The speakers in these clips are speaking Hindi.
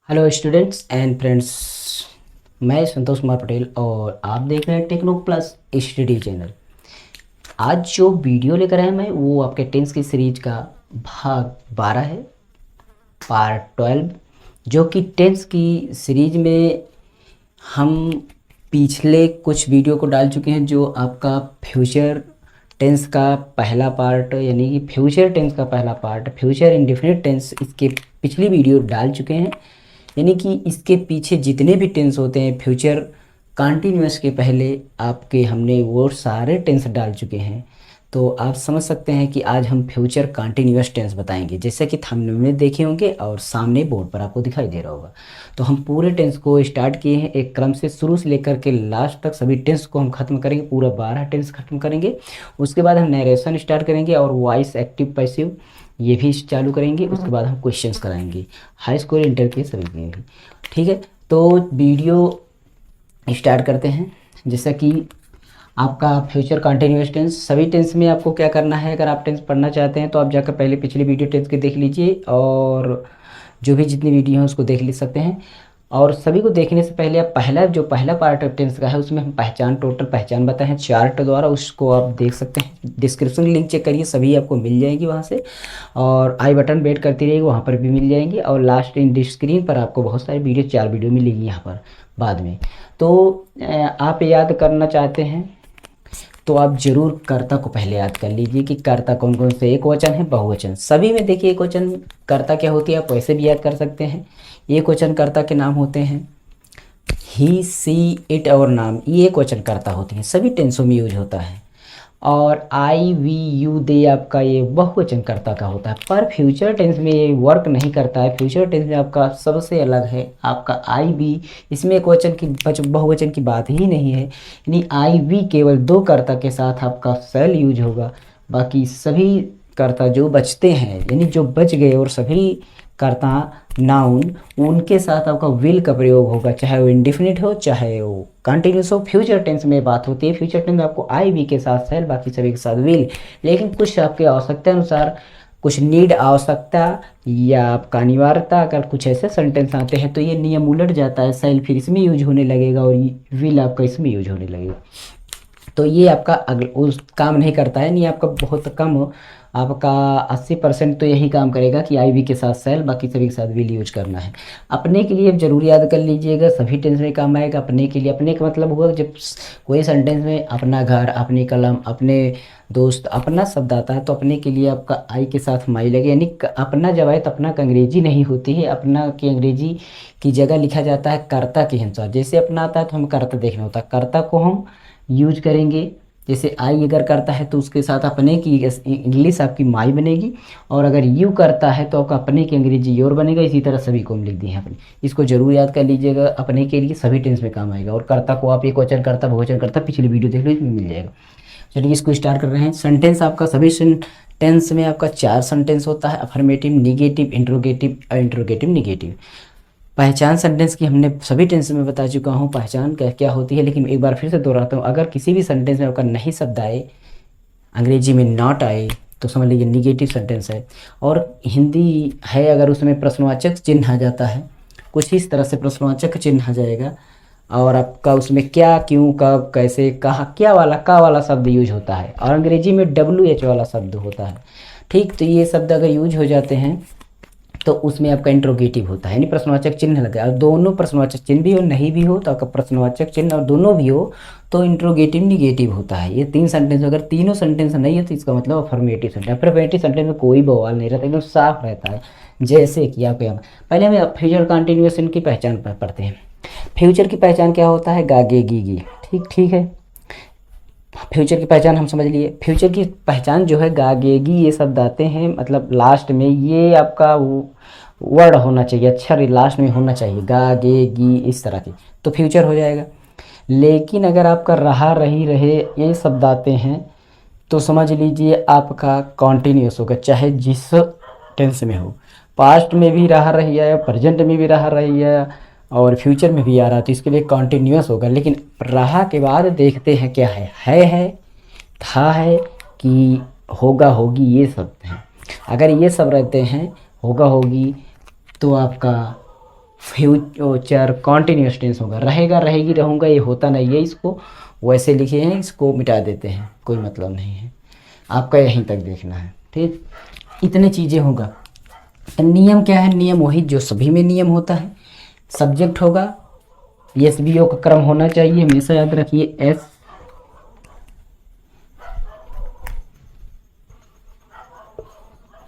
Hello students and friends. मैं संतोष कुमार पटेल और आप देख रहे हैं टेक्नो प्लस स्टडी चैनल। आज जो वीडियो लेकर आया मैं वो आपके टेंस की सीरीज का भाग 12 है, पार्ट 12, जो कि टेंस की सीरीज में हम पिछले कुछ वीडियो को डाल चुके हैं। जो आपका फ्यूचर टेंस का पहला पार्ट, यानी कि फ्यूचर टेंस का पहला पार्ट, फ्यूचर इंडेफिनिट टेंस, इसके पिछली वीडियो डाल चुके हैं। यानी कि इसके पीछे जितने भी टेंस होते हैं फ्यूचर कंटिन्यूअस के पहले आपके, हमने वो सारे टेंस डाल चुके हैं। तो आप समझ सकते हैं कि आज हम फ्यूचर कंटिन्यूअस टेंस बताएंगे, जैसे कि थंबनेल में देखे होंगे और सामने बोर्ड पर आपको दिखाई दे रहा होगा। तो हम पूरे टेंस को स्टार्ट किए हैं एक क्रम से, शुरू से लेकर के लास्ट तक सभी टेंस को हम खत्म करेंगे, पूरा 12 टेंस खत्म करेंगे। उसके बाद हम नरेशन स्टार्ट करेंगे और वॉइस एक्टिव पैसिव ये भी चालू करेंगे। उसके बाद हम क्वेश्चंस कराएंगे, हाई स्कूल इंटर के सभी के भी। ठीक है, तो वीडियो स्टार्ट करते हैं। जैसा कि आपका फ्यूचर कंटिन्यूअस टेंस, सभी टेंस में आपको क्या करना है, अगर आप टेंस पढ़ना चाहते हैं तो आप जाकर पहले पिछली वीडियो टेंस के देख लीजिए, और जो भी जितनी वीडियो हैं उसको देख ले सकते हैं। और सभी को देखने से पहले आप पहला पार्ट ऑफ टेंस का है उसमें हम टोटल पहचान बताए हैं चार्ट द्वारा, उसको आप देख सकते हैं। डिस्क्रिप्शन लिंक चेक करिए, सभी आपको मिल जाएगी वहाँ से, और आई बटन वेट करती रहेगी, वहाँ पर भी मिल जाएंगी। और लास्ट इन स्क्रीन पर आपको बहुत सारी वीडियो, 4 वीडियो मिलेगी यहाँ पर बाद में। तो आप याद करना चाहते हैं तो आप जरूर कर्ता को पहले याद कर लीजिए कि कर्ता कौन कौन से एक वचन है, बहुवचन। सभी में देखिए एक वचन कर्ता क्या होती है, आप वैसे भी याद कर सकते हैं। एक वचन कर्ता के नाम होते हैं ही, सी, इट और नाम, ये एक वचन कर्ता होते हैं, सभी टेंसों में यूज होता है। और आई, वी, यू, दे आपका ये बहुवचन कर्ता का होता है, पर फ्यूचर टेंस में ये वर्क नहीं करता है। फ्यूचर टेंस में आपका सबसे अलग है आपका आई, वी, इसमें एक वचन की बहुवचन की बात ही नहीं है। यानी आई, वी केवल दो कर्ता के साथ आपका सेल यूज होगा, बाकी सभी कर्ता जो बचते हैं, यानी जो बच गए और सभी कर्ता नाउन, उनके साथ आपका विल का प्रयोग होगा, चाहे वो इंडिफिनिट हो चाहे वो कंटिन्यूस हो। फ्यूचर टेंस में बात होती है, फ्यूचर टेंस में आपको आई, वी के साथ सेल, बाकी सभी के साथ विल। लेकिन कुछ आपके आवश्यकता अनुसार, कुछ नीड, आवश्यकता या आपका अनिवार्यता, अगर कुछ ऐसे सेंटेंस आते हैं तो ये नियम उलट जाता है, सेल फिर इसमें यूज होने लगेगा और विल आपका इसमें यूज होने लगेगा। तो ये आपका उस काम नहीं करता है, नहीं आपका बहुत कम, आपका 80% तो यही काम करेगा कि आई, वी के साथ सेल, बाकी सभी के साथ विल यूज करना है। अपने के लिए जरूर याद कर लीजिएगा, सभी टेंस में काम आएगा। अपने के लिए, अपने का मतलब हुआ जब कोई सेंटेंस में अपना घर, अपनी कलम, अपने दोस्त, अपना शब्द आता है तो अपने के लिए आपका आई के साथ माई लगे। यानी अपना जब आए तो अपना का अंग्रेजी नहीं होती है, अपना की अंग्रेजी की जगह लिखा जाता है कर्ता के अनुसार। जैसे अपना आता है तो हम कर्ता देखना होता है, कर्ता को हम यूज करेंगे। जैसे आई अगर करता है तो उसके साथ अपने की इंग्लिश आपकी माई बनेगी, और अगर यू करता है तो आपका अपने की अंग्रेजी योर बनेगा। इसी तरह सभी को हम लिख दिए हैं अपने, इसको जरूर याद कर लीजिएगा, अपने के लिए सभी टेंस में काम आएगा। और कर्ता को आप एक वचन कर्ता, बहुवचन कर्ता, पिछली वीडियो देख लो, इसमें मिल जाएगा। चलिए इसको स्टार्ट कर रहे हैं। सेंटेंस आपका सभी टेंस में आपका 4 सेंटेंस होता है, affirmative, negative, interrogative, interrogative, negative. पहचान सेंटेंस की हमने सभी टेंस में बता चुका हूँ पहचान क्या क्या होती है, लेकिन एक बार फिर से दोहराता हूँ। अगर किसी भी सेंटेंस में आपका नहीं शब्द आए, अंग्रेजी में नॉट आए, तो समझ लीजिए निगेटिव सेंटेंस है। और हिंदी है अगर उसमें प्रश्नवाचक चिन्ह आ जाता है, कुछ इस तरह से प्रश्नवाचक चिन्ह आ जाएगा, और आपका उसमें क्या, क्यों, कब, कैसे, कहाँ, क्या वाला, का वाला शब्द यूज होता है, और अंग्रेजी में WH वाला शब्द होता है। ठीक, तो ये शब्द अगर यूज हो जाते हैं तो उसमें आपका इंट्रोगेटिव होता है, यानी प्रश्नवाचक चिन्ह लगा। और दोनों प्रश्नवाचक चिन्ह भी हो, नहीं भी हो तो आपका प्रश्नवाचक चिन्ह, और दोनों भी हो तो इंट्रोगेटिव निगेटिव होता है। ये 3 सेंटेंस, अगर तीनों सेंटेंस नहीं है तो इसका मतलब अफर्मेटिव सेंटेंस। अफर्मेटिव सेंटेंस में कोई बवाल नहीं रहता, एकदम साफ रहता है। जैसे कि आप यहाँ पहले हमें फ्यूचर कंटिन्यूएशन की पहचान पढ़ते हैं। फ्यूचर की पहचान क्या होता है, गागे गीगी। ठीक ठीक है, फ्यूचर की पहचान हम समझ लिए। फ्यूचर की पहचान जो है गागेगी, ये शब्द आते हैं, मतलब लास्ट में ये आपका वर्ड होना चाहिए, अच्छा लास्ट में होना चाहिए, गागेगी इस तरह की, तो फ्यूचर हो जाएगा। लेकिन अगर आपका रहा, रही, रहे ये शब्द आते हैं तो समझ लीजिए आपका कॉन्टिन्यूस होगा, चाहे जिस टेंस में हो। पास्ट में भी रहा, रही है, प्रेजेंट में भी रहा, रही है, और फ्यूचर में भी आ रहा है, तो इसके लिए कॉन्टिन्यूस होगा। लेकिन रहा के बाद देखते हैं क्या है, था है, कि होगा, होगी, ये सब हैं। अगर ये सब रहते हैं, होगा, होगी, तो आपका फ्यूचर कॉन्टिन्यूस टेंस होगा, रहेगा रहेगी रहूँगा ये होता नहीं है, इसको वैसे लिखे हैं, इसको मिटा देते हैं, कोई मतलब नहीं है, आपका यहीं तक देखना है। ठीक, इतनी चीज़ें होगा। नियम क्या है? नियम वही जो सभी में नियम होता है। सब्जेक्ट होगा, एस बी ओ का क्रम होना चाहिए, हमेशा याद रखिए।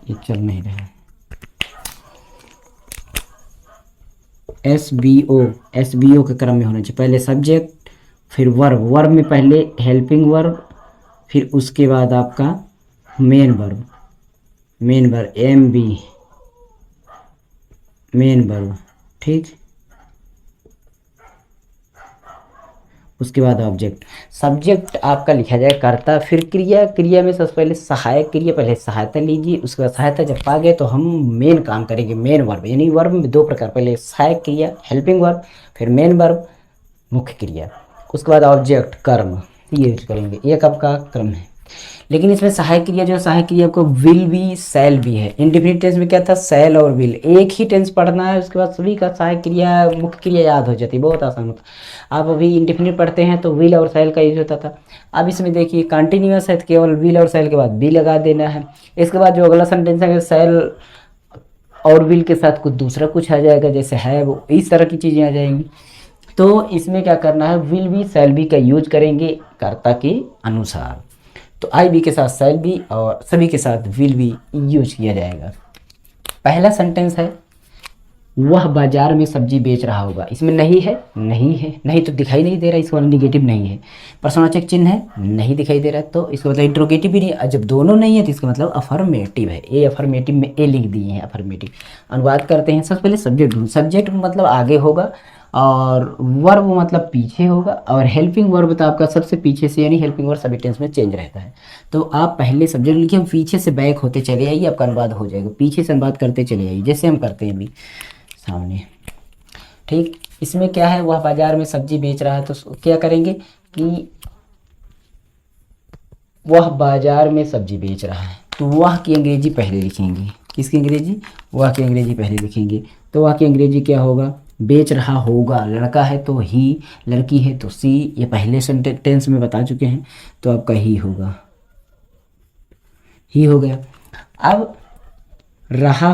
ये चल नहीं रहा है। एस बी ओ के क्रम में होना चाहिए। पहले सब्जेक्ट, फिर वर्ब, वर्ब में पहले हेल्पिंग वर्ब, फिर उसके बाद आपका main verb, am be main verb. ठीक, उसके बाद ऑब्जेक्ट। सब्जेक्ट आपका लिखा जाए कर्ता, फिर क्रिया, क्रिया में सबसे पहले सहायक क्रिया, पहले सहायता लीजिए, उसके बाद सहायता जब पा गए तो हम मेन काम करेंगे, मेन वर्ब। यानी वर्ब में दो प्रकार, पहले सहायक क्रिया हेल्पिंग वर्ब, फिर मेन वर्ब मुख्य क्रिया, उसके बाद ऑब्जेक्ट कर्म, ये यूज करेंगे। एक आपका क्रम है। लेकिन इसमें सहायक क्रिया जो सहायक क्रिया आपको विल भी शैल भी है। इंडेफिनिट टेंस में क्या था? शैल और विल, एक ही टेंस पढ़ना है, उसके बाद सभी का सहायक क्रिया मुख्य क्रिया याद हो जाती है, बहुत आसान होता। आप अभी इंडेफिनिट पढ़ते हैं तो विल और शैल का यूज होता था। अब इसमें देखिए कंटिन्यूअस है तो केवल विल और शैल के बाद बी लगा देना है। इसके बाद जो अगला सेंटेंस है शैल और विल के साथ कुछ दूसरा कुछ आ जाएगा, जैसे है वो, इस तरह की चीज़ें आ जाएंगी। तो इसमें क्या करना है? विल बी शैल बी का यूज करेंगे कर्ता के अनुसार। तो आई बी के साथ शैल बी और सभी के साथ विल बी यूज किया जाएगा। पहला सेंटेंस है वह बाजार में सब्जी बेच रहा होगा। इसमें नहीं है, नहीं है, नहीं तो दिखाई नहीं दे रहा, इसका निगेटिव नहीं है। प्रश्नवाचक चिन्ह है, नहीं दिखाई दे रहा, तो इसका मतलब इंट्रोगेटिव भी नहीं है। जब दोनों नहीं है तो इसका मतलब अफर्मेटिव है। ए अफर्मेटिव में ए लिख दिए हैं, अफर्मेटिव। अनुवाद करते हैं। सबसे पहले सब्जेक्ट ढूंढ, सब्जेक्ट मतलब आगे होगा और वर्ब मतलब पीछे होगा, और हेल्पिंग वर्ब तो आपका सबसे पीछे से, यानी हेल्पिंग वर्ब सभी टेंस में चेंज रहता है। तो आप पहले सब्जेक्ट लिखिए, पीछे से बैक होते चले आइए, आपका अनुवाद हो जाएगा। पीछे से अनुवाद करते चले आइए, जैसे हम करते हैं अभी सामने। ठीक, इसमें क्या है? वह बाजार में सब्जी बेच रहा है, तो क्या करेंगे कि वह बाजार में सब्जी बेच रहा है, तो वह की अंग्रेजी पहले लिखेंगे। किसकी अंग्रेजी? वह की अंग्रेजी पहले लिखेंगे। तो वह की अंग्रेजी क्या होगा? बेच रहा होगा, लड़का है तो ही, लड़की है तो सी, ये पहले सेंटेंस में बता चुके हैं, तो आपका ही होगा, ही हो गया। अब रहा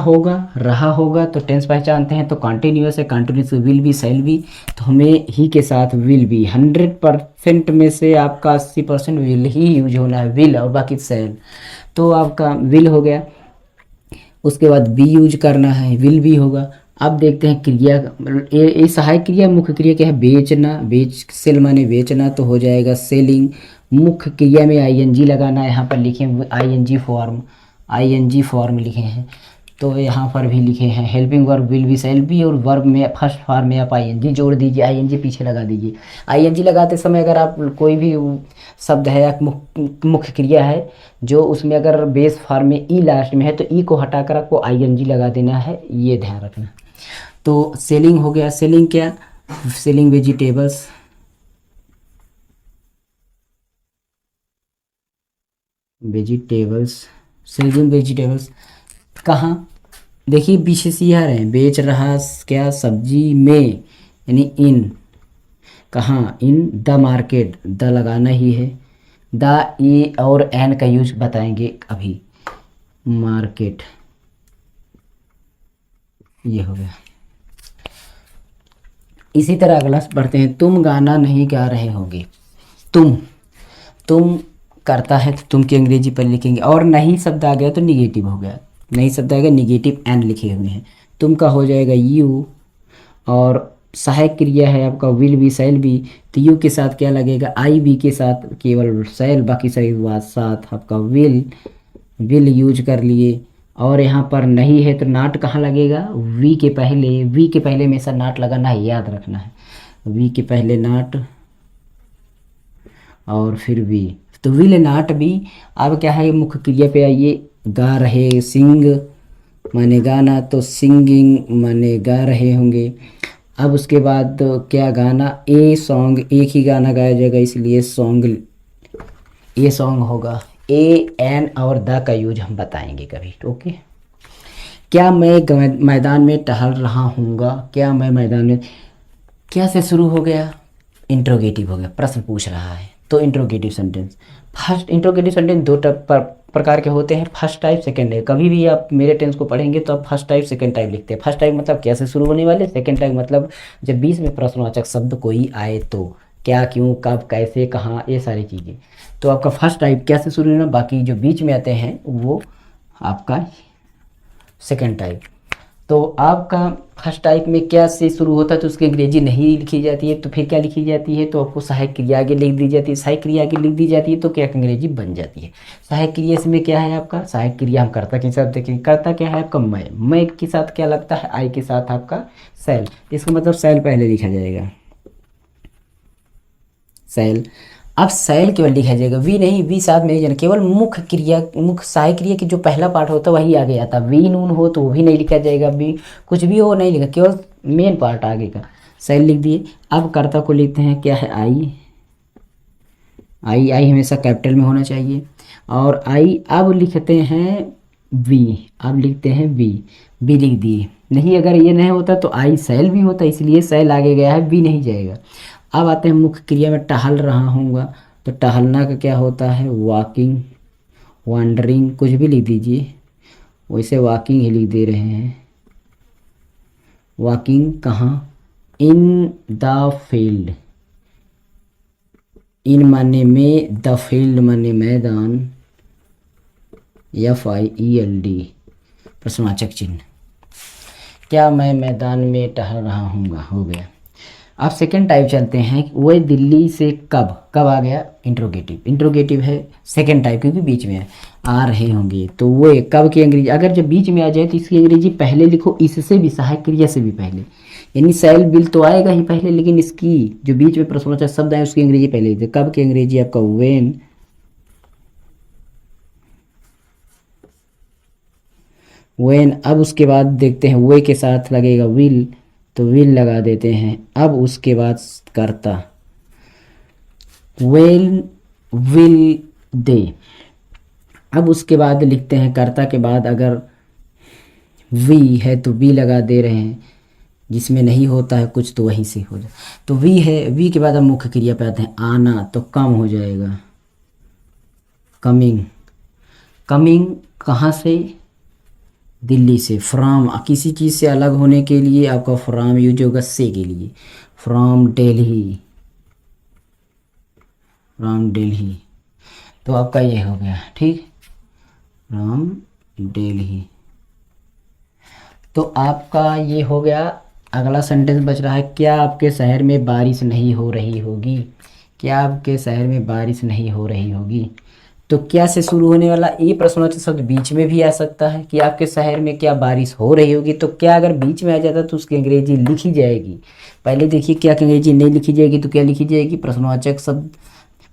होगा तो टेंस पहचानते हैं, तो कॉन्टिन्यूअस है, continuous will be shall be, तो हमें ही के साथ विल बी। 100% में से आपका 80% विल ही यूज होना है, विल, और बाकी शैल, तो आपका विल हो गया। उसके बाद बी यूज करना है, विल बी होगा। अब देखते हैं क्रिया, ये सहायक क्रिया, मुख्य क्रिया क्या है? बेचना, सेल माने बेचना, तो हो जाएगा सेलिंग। मुख्य क्रिया में आईएनजी लगाना है, यहाँ पर लिखे आईएनजी फॉर्म लिखे हैं, तो यहाँ पर भी लिखे हैं helping verb will be shall be, और वर्ब में फर्स्ट फॉर्म में आप आईएनजी जोड़ दीजिए, आईएनजी पीछे लगा दीजिए। आईएनजी लगाते समय अगर आप कोई भी शब्द है या मुख्य क्रिया है जो उसमें अगर बेस फॉर्म में ई लास्ट में है, तो ई को हटाकर आपको आईएनजी लगा देना है, ये ध्यान रखना। तो सेलिंग हो गया। सेलिंग क्या? सेलिंग वेजिटेबल्स, सेलिंग वेजिटेबल्स कहाँ? देखिए पीछे से आ रहे हैं, बेच रहा क्या? सब्जी में, यानी इन, कहाँ? इन द मार्केट, द लगाना ही है। द, ए और एन का यूज बताएंगे अभी। मार्केट, ये हो गया। इसी तरह अगला पढ़ते हैं, तुम गाना नहीं गा रहे होगे। तुम करता है तो तुम की अंग्रेजी पर लिखेंगे, और नहीं शब्द आ गया तो निगेटिव हो गया, नहीं शब्द आएगा निगेटिव एन लिखे हुए हैं। तुम का हो जाएगा यू, और सहायक क्रिया है आपका विल बी शैल बी, तो यू के साथ क्या लगेगा? आई बी के साथ केवल शैल, बाकी सभी बात साथ आपका विल यूज कर लिए। और यहाँ पर नहीं है तो नाट कहाँ लगेगा? वी के पहले हमेशा नाट लगाना है, याद रखना है। वी के पहले नाट और फिर वी, तो विल नॉट बी। अब क्या है? मुख्य क्रिया पे आइए। गा रहे, सिंग माने गाना, तो सिंगिंग माने गा रहे होंगे। अब उसके बाद क्या? गाना, ए सॉन्ग, एक ही गाना गाया जाएगा इसलिए सॉन्ग, ये सॉन्ग होगा। ए एन और द का यूज हम बताएंगे कभी, ओके। क्या मैं मैदान में टहल रहा हूँगा, क्या मैं मैदान में, क्या से शुरू हो गया, इंट्रोगेटिव हो गया, प्रश्न पूछ रहा है तो interrogative sentence. First interrogative sentence दो प्रकार के होते हैं, फर्स्ट टाइप सेकंड टाइप। कभी भी आप मेरे टेंस को पढ़ेंगे तो आप फर्स्ट टाइप सेकंड टाइप लिखते हैं। फर्स्ट टाइप मतलब क्या से शुरू होने वाले, सेकंड टाइप मतलब जब बीच में प्रश्नवाचक शब्द कोई आए तो, क्या, क्यों, कब, कैसे, कहाँ, ये सारी चीज़ें। तो आपका फर्स्ट टाइप क्या से शुरू होना, बाकी जो बीच में आते हैं वो आपका सेकंड टाइप। तो आपका फर्स्ट टाइप में क्या से शुरू होता है तो उसकी अंग्रेजी नहीं लिखी जाती है, तो फिर क्या लिखी जाती है, तो आपको सहायक क्रिया आगे लिख दी जाती है। सहायक क्रिया आगे लिख दी जाती है तो क्या अंग्रेजी बन जाती है। सहायक क्रिया इसमें क्या है आपका, सहायक क्रिया हम कर्ता के साथ देखेंगे। कर्ता क्या है आपका मैं के साथ क्या लगता है, आई के साथ आपका सेल। इसका मतलब सेल पहले लिखा जाएगा, सेल। अब सेल केवल लिखा जाएगा, वी नहीं, वी साथ में नहीं जाना, केवल मुख्य क्रिया, मुख्य सहायक क्रिया की जो पहला पार्ट होता है वही आगे आता है। वी नून हो तो वो भी नहीं लिखा जाएगा, वी कुछ भी हो नहीं लिखा, केवल मेन पार्ट आगे का सेल लिख दिए। अब कर्ता को लिखते हैं क्या है, आई। आई आई हमेशा कैपिटल में होना चाहिए। और आई अब लिखते हैं वी, अब लिखते हैं वी, वी लिख दिए। नहीं, अगर ये नहीं होता तो आई सेल भी होता, इसलिए सेल आगे गया है, वी नहीं जाएगा। अब आते हैं मुख्य क्रिया में, टहल रहा हूँगा तो टहलना का क्या होता है, वॉकिंग, वॉन्डरिंग, कुछ भी लिख दीजिए, वैसे वॉकिंग ही लिख दे रहे हैं। वॉकिंग कहाँ, इन द फील्ड, इन माने में, द फील्ड माने मैदान, FIELD प्रश्नवाचक चिन्ह। क्या मैं मैदान में टहल रहा हूँगा, हो गया। अब सेकेंड टाइप चलते हैं, वो दिल्ली से कब, कब आ गया, इंट्रोगेटिव, इंट्रोगेटिव है सेकेंड टाइप क्योंकि बीच में है, आ रहे होंगे तो वो कब की अंग्रेजी, अगर जब बीच में आ जाए तो इसकी अंग्रेजी पहले लिखो, इससे भी सहायक क्रिया से भी पहले, यानी सेल बिल तो आएगा ही पहले, लेकिन इसकी जो बीच में प्रश्नवाचक शब्द आए उसकी अंग्रेजी पहले लिखते। कब की अंग्रेजी आपका वेन, वेन। अब उसके बाद देखते हैं वे के साथ लगेगा विल, तो विल लगा देते हैं। अब उसके बाद करता, वेल, विल, दे। अब उसके बाद लिखते हैं कर्ता के बाद अगर वी है तो वी लगा दे रहे हैं, जिसमें नहीं होता है कुछ तो वहीं से हो जाए। तो वी है, वी के बाद हम मुख्य क्रिया पे आते हैं, आना, तो कम हो जाएगा, कमिंग। कमिंग कहाँ से, दिल्ली से। फ्रॉम, किसी चीज़ से अलग होने के लिए आपका फ्रॉम यूज होगा से के लिए, फ्रॉम दिल्ली, फ्रॉम दिल्ली। तो आपका ये हो गया, ठीक, फ्रॉम दिल्ली। तो आपका ये हो गया। अगला सेंटेंस बच रहा है, क्या आपके शहर में बारिश नहीं हो रही होगी, क्या आपके शहर में बारिश नहीं हो रही होगी। तो क्या से शुरू होने वाला ये प्रश्नवाचक शब्द बीच में भी आ सकता है कि आपके शहर में क्या बारिश हो रही होगी। तो क्या अगर बीच में आ जाता तो उसकी अंग्रेजी लिखी जाएगी। पहले देखिए क्या की अंग्रेजी नहीं लिखी जाएगी तो क्या लिखी जाएगी, प्रश्नवाचक शब्द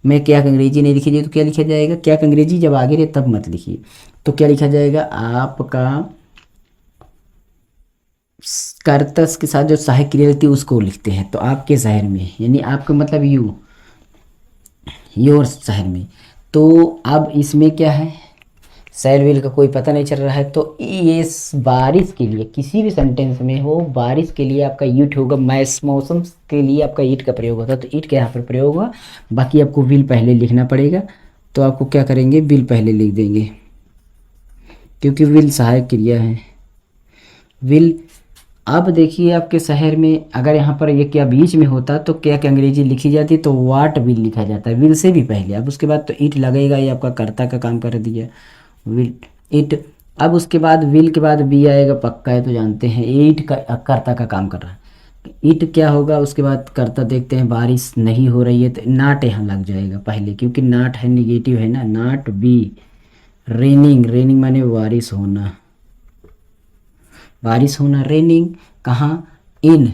में क्या अंग्रेजी नहीं लिखी जाएगी तो क्या लिखा जाएगा, क्या अंग्रेजी जब आगे रहे तब मत लिखिए। तो क्या लिखा जाएगा, आपका कर्ता के साथ जो सहायक क्रिया रहती है उसको लिखते हैं। तो आपके शहर में यानी आपका मतलब यू, योर शहर में। तो अब इसमें क्या है, सेल वेल का कोई पता नहीं चल रहा है। तो ये बारिश के लिए किसी भी सेंटेंस में हो, बारिश के लिए आपका ईट होगा, मौसम के लिए आपका ईट का प्रयोग होता है। तो ईट का यहाँ पर प्रयोग हुआ, बाकी आपको विल पहले लिखना पड़ेगा। तो आपको क्या करेंगे, विल पहले लिख देंगे क्योंकि विल सहायक क्रिया है, विल। अब देखिए आपके शहर में अगर यहाँ पर ये क्या बीच में होता तो क्या क्या अंग्रेजी लिखी जाती, तो वाट विल लिखा जाता है, विल से भी पहले। अब उसके बाद तो इट लगेगा, ये आपका कर्ता का काम कर दिया, विल, इट। अब उसके बाद विल के बाद बी आएगा, पक्का है तो जानते हैं, इट का कर्ता का काम कर रहा है। इट क्या होगा, उसके बाद कर्ता देखते हैं, बारिश नहीं हो रही है तो नाट यहाँ लग जाएगा पहले, क्योंकि नाट है निगेटिव है ना, नाट बी। रेनिंग, रेनिंग माने बारिश होना, बारिश होना, रेनिंग कहाँ, इन,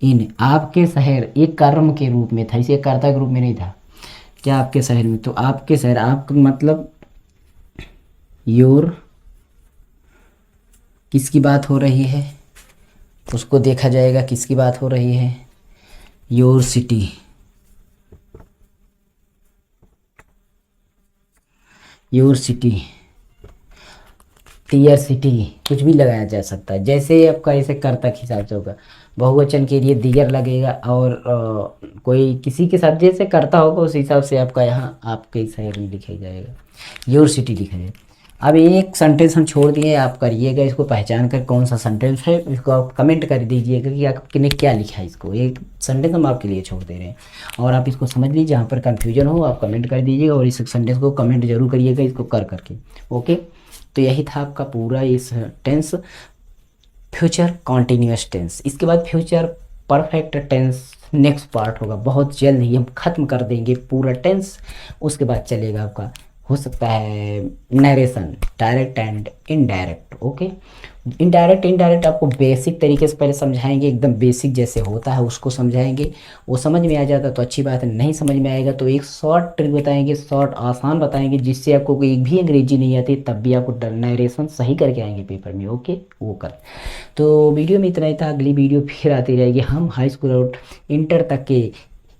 इन आपके शहर एक कर्म के रूप में था, इसे कर्ता के रूप में नहीं था। क्या आपके शहर में, तो आपके शहर, आपका मतलब योर, किसकी बात हो रही है उसको देखा जाएगा किसकी बात हो रही है, your city, your city. Tier city कुछ भी लगाया जा सकता है, जैसे आपका ऐसे कर्ता के हिसाब से होगा। बहुवचन के लिए दिगर लगेगा, और कोई किसी के साथ जैसे करता होगा उस हिसाब से आपका यहाँ आपके शहर में लिखा जाएगा, योर सिटी लिखा जाएगा। अब एक सेंटेंस हम छोड़ दिए, आप करिएगा इसको पहचान कर कौन सा सेंटेंस है, इसको आप कमेंट कर दीजिएगा कि आपने क्या लिखा है। इसको एक सेंटेंस हम आपके लिए छोड़ दे रहे हैं, और आप इसको समझ लीजिए। जहाँ पर कन्फ्यूजन हो आप कमेंट कर दीजिएगा, और इस सेंटेंस को कमेंट जरूर करिएगा इसको कर करके। ओके, तो यही था आपका पूरा इस टेंस, फ्यूचर कॉन्टिन्यूस टेंस। इसके बाद future perfect tense next part होगा, बहुत जल्द ही हम ख़त्म कर देंगे पूरा टेंस। उसके बाद चलेगा आपका, हो सकता है narration, direct and indirect. Okay, indirect indirect आपको बेसिक तरीके से पहले समझाएंगे, एकदम बेसिक जैसे होता है उसको समझाएंगे। वो समझ में आ जाता तो अच्छी बात है, नहीं समझ में आएगा तो एक शॉर्ट ट्रिक बताएंगे, शॉर्ट आसान बताएंगे, जिससे आपको कोई एक भी अंग्रेजी नहीं आती तब भी आपको नरेशन सही करके आएंगे पेपर में। ओके, वो कर। तो वीडियो में इतना ही था, अगली वीडियो फिर आती रहेगी। हम हाई स्कूल और इंटर तक के,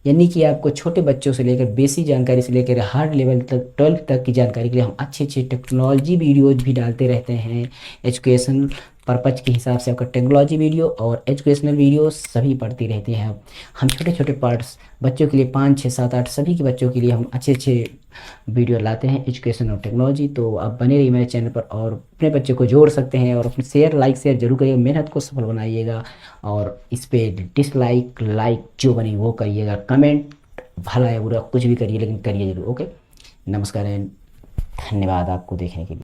यानी कि आपको छोटे बच्चों से लेकर बेसिक जानकारी से लेकर हार्ड लेवल तक 12th तक की जानकारी के लिए हम अच्छे अच्छे टेक्नोलॉजी वीडियोज भी डालते रहते हैं। एजुकेशन पर्पज के हिसाब से आपका टेक्नोलॉजी वीडियो और एजुकेशनल वीडियो सभी पढ़ती रहती हैं। हम छोटे छोटे पार्ट्स बच्चों के लिए 5 6 7 8 सभी के बच्चों के लिए हम अच्छे अच्छे वीडियो लाते हैं एजुकेशन और टेक्नोलॉजी। तो आप बने रहिए मेरे चैनल पर, और अपने बच्चे को जोड़ सकते हैं, और अपने लाइक शेयर जरूर करिएगा, मेहनत को सफल बनाइएगा। और इस पर डिसलाइक लाइक जो बनी वो करिएगा, कमेंट भला या बुरा कुछ भी करिए लेकिन करिए जरूर। ओके, नमस्कार एंड धन्यवाद आपको देखने के लिए।